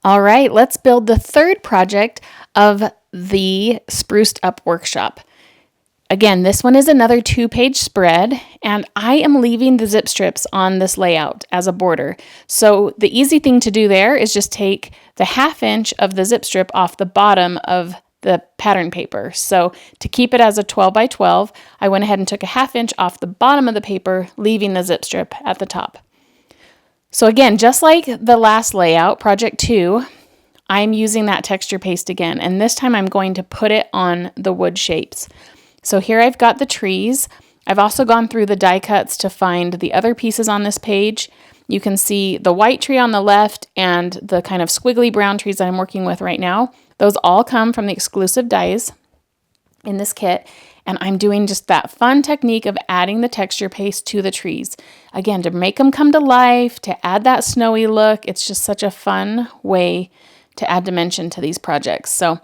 All right, let's build the third project of the Spruced Up Workshop. Again, this one is another 2-page spread, and I am leaving the zip strips on this layout as a border. So the easy thing to do there is just take the 1/2 inch of the zip strip off the bottom of the pattern paper. So to keep it as a 12 by 12, I went ahead and took a 1/2 inch off the bottom of the paper, leaving the zip strip at the top. So again, just like the last layout, project 2, I'm using that texture paste again, and this time I'm going to put it on the wood shapes. So here I've got the trees. I've also gone through the die cuts to find the other pieces on this page. You can see the white tree on the left and the kind of squiggly brown trees that I'm working with right now. Those all come from the exclusive dies in this kit. And I'm doing just that fun technique of adding the texture paste to the trees. Again, to make them come to life, to add that snowy look. It's just such a fun way to add dimension to these projects. So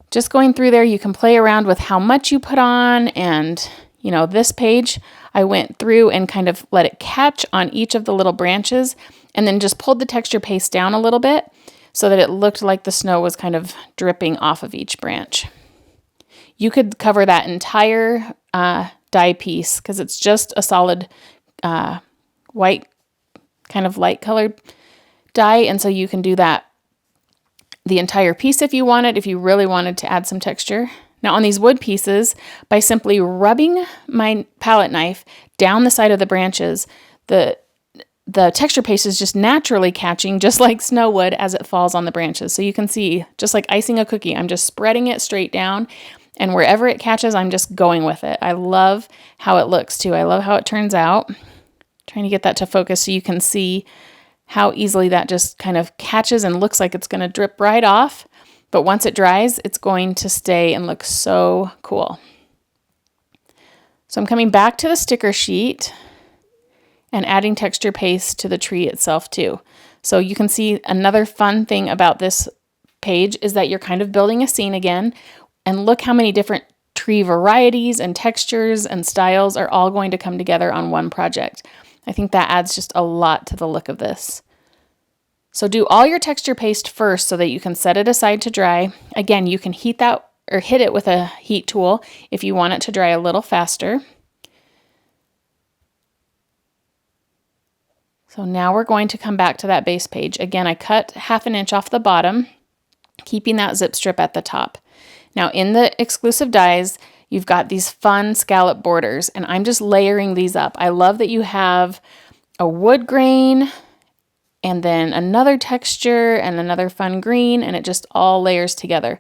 just going through there, you can play around with how much you put on, and this page, I went through and kind of let it catch on each of the little branches and then just pulled the texture paste down a little bit so that it looked like the snow was kind of dripping off of each branch. You could cover that entire die piece because it's just a solid white, kind of light colored die, and so you can do that the entire piece if you wanted, if you really wanted to add some texture. Now on these wood pieces, by simply rubbing my palette knife down the side of the branches, the texture paste is just naturally catching, just like snow would, as it falls on the branches. So you can see, just like icing a cookie, I'm just spreading it straight down, and wherever it catches, I'm just going with it. I love how it looks too. I love how it turns out. Trying to get that to focus so you can see how easily that just kind of catches and looks like it's going to drip right off. But once it dries, it's going to stay and look so cool. So I'm coming back to the sticker sheet and adding texture paste to the tree itself too. So you can see another fun thing about this page is that you're kind of building a scene again. And look how many different tree varieties and textures and styles are all going to come together on one project. I think that adds just a lot to the look of this. So do all your texture paste first so that you can set it aside to dry. Again, you can heat that or hit it with a heat tool if you want it to dry a little faster. So now we're going to come back to that base page. Again, I cut 1/2 inch off the bottom, keeping that zip strip at the top. Now in the exclusive dies, you've got these fun scallop borders, and I'm just layering these up. I love that you have a wood grain and then another texture and another fun green, and it just all layers together.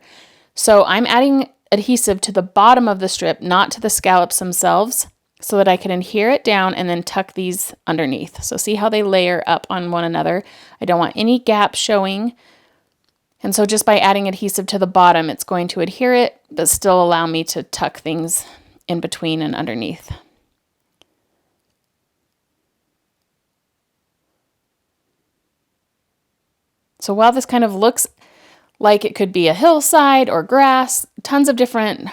So I'm adding adhesive to the bottom of the strip, not to the scallops themselves, so that I can adhere it down and then tuck these underneath. So see how they layer up on one another. I don't want any gaps showing. And so just by adding adhesive to the bottom, it's going to adhere it, but still allow me to tuck things in between and underneath. So while this kind of looks like it could be a hillside or grass, tons of different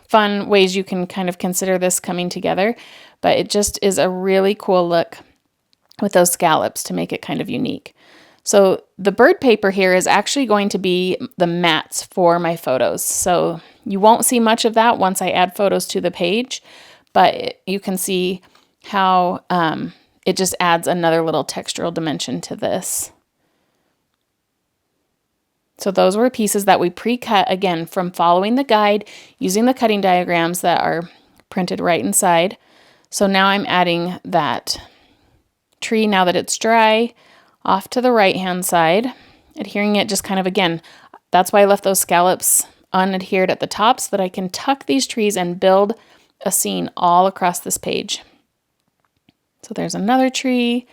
fun ways you can kind of consider this coming together, but it just is a really cool look with those scallops to make it kind of unique. So the bird paper here is actually going to be the mats for my photos. So you won't see much of that once I add photos to the page, but you can see how it just adds another little textural dimension to this. So those were pieces that we pre-cut, again, from following the guide, using the cutting diagrams that are printed right inside. So now I'm adding that tree, now that it's dry, off to the right-hand side, adhering it just kind of, again, that's why I left those scallops unadhered at the top so that I can tuck these trees and build a scene all across this page. So there's another tree,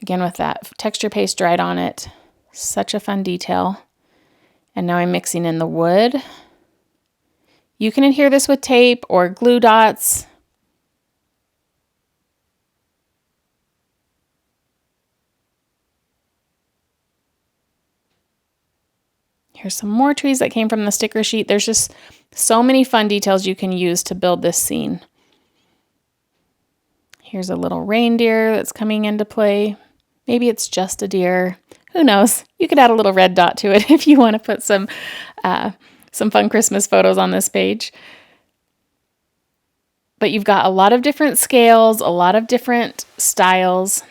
again with that texture paste dried on it. Such a fun detail. And now I'm mixing in the wood. You can adhere this with tape or glue dots. Here's some more trees that came from the sticker sheet. There's just so many fun details you can use to build this scene. Here's a little reindeer that's coming into play. Maybe it's just a deer. who knows? You could add a little red dot to it if you want to put some fun Christmas photos on this page. But you've got a lot of different scales, a lot of different styles.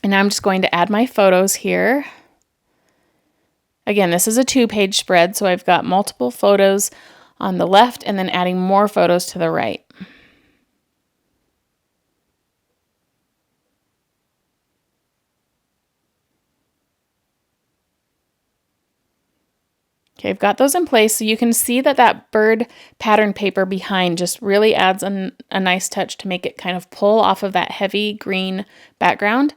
And I'm just going to add my photos here. Again, this is a 2-page spread, so I've got multiple photos on the left and then adding more photos to the right. Okay, I've got those in place, so you can see that that bird pattern paper behind just really adds a nice touch to make it kind of pull off of that heavy green background.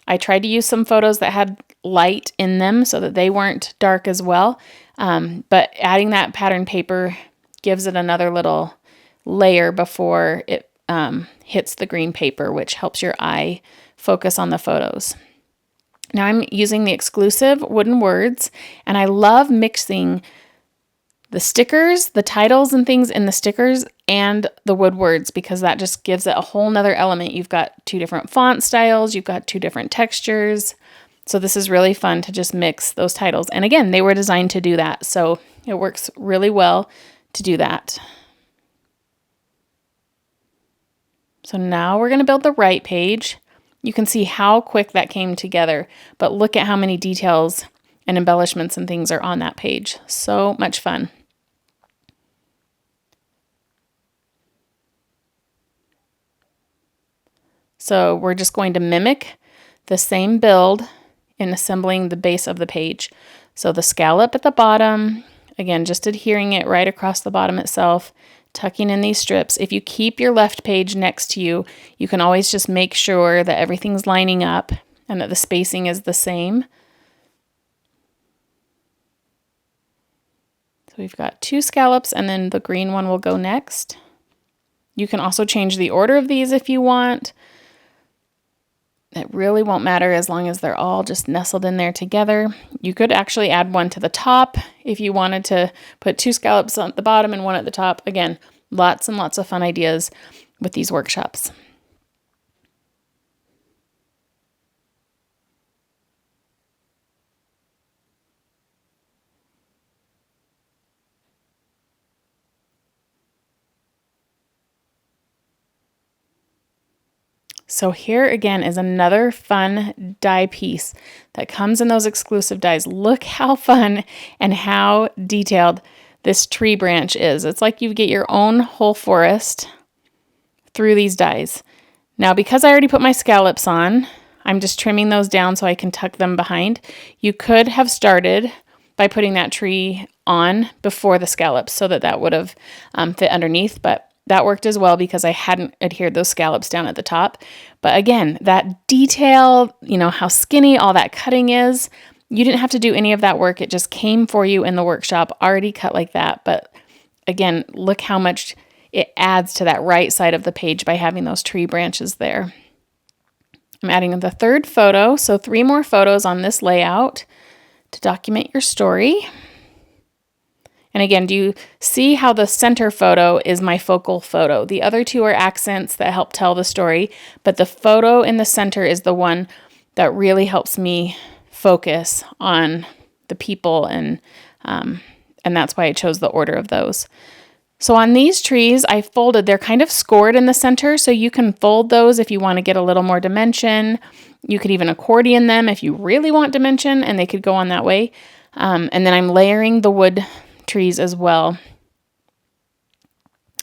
I tried to use some photos that had light in them so that they weren't dark as well, but adding that pattern paper gives it another little layer before it hits the green paper, which helps your eye focus on the photos. Now I'm using the exclusive wooden words, and I love mixing the stickers, the titles and things in the stickers, and the wood words, because that just gives it a whole nother element. You've got 2 different font styles, you've got 2 different textures. So this is really fun to just mix those titles. And again, they were designed to do that, so it works really well to do that. So now we're going to build the right page. You can see how quick that came together, but look at how many details and embellishments and things are on that page. So much fun. So we're just going to mimic the same build in assembling the base of the page. So the scallop at the bottom, again, just adhering it right across the bottom itself, tucking in these strips. If you keep your left page next to you, you can always just make sure that everything's lining up and that the spacing is the same. So we've got 2 scallops, and then the green one will go next. You can also change the order of these if you want. It really won't matter as long as they're all just nestled in there together. You could actually add one to the top if you wanted to put 2 scallops on the bottom and one at the top. Again, lots and lots of fun ideas with these workshops. So here again is another fun die piece that comes in those exclusive dies. Look how fun and how detailed this tree branch is. It's like you get your own whole forest through these dies. Now, because I already put my scallops on, I'm just trimming those down so I can tuck them behind. You could have started by putting that tree on before the scallops so that that would have fit underneath, but that worked as well because I hadn't adhered those scallops down at the top. But again, that detail, you know, how skinny all that cutting is, you didn't have to do any of that work. It just came for you in the workshop, already cut like that. But again, look how much it adds to that right side of the page by having those tree branches there. I'm adding the 3rd photo, so 3 more photos on this layout to document your story. And again, do you see how the center photo is my focal photo? The other 2 are accents that help tell the story, but the photo in the center is the one that really helps me focus on the people, and that's why I chose the order of those. So on these trees, I folded, they're kind of scored in the center, so you can fold those if you want to get a little more dimension. You could even accordion them if you really want dimension, and they could go on that way. And then I'm layering the wood trees as well.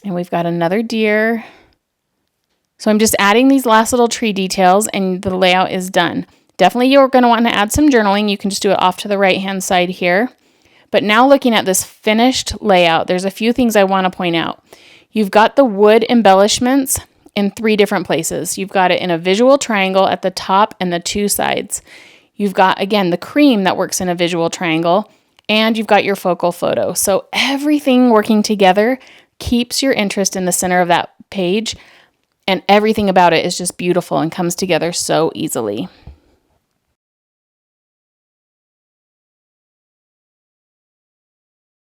And we've got another deer. So I'm just adding these last little tree details and the layout is done. Definitely you're going to want to add some journaling. You can just do it off to the right hand side here. But now looking at this finished layout, there's a few things I want to point out. You've got the wood embellishments in 3 different places. You've got it in a visual triangle at the top and the 2 sides. You've got, again, the cream that works in a visual triangle, and you've got your focal photo. So everything working together keeps your interest in the center of that page, and everything about it is just beautiful and comes together so easily.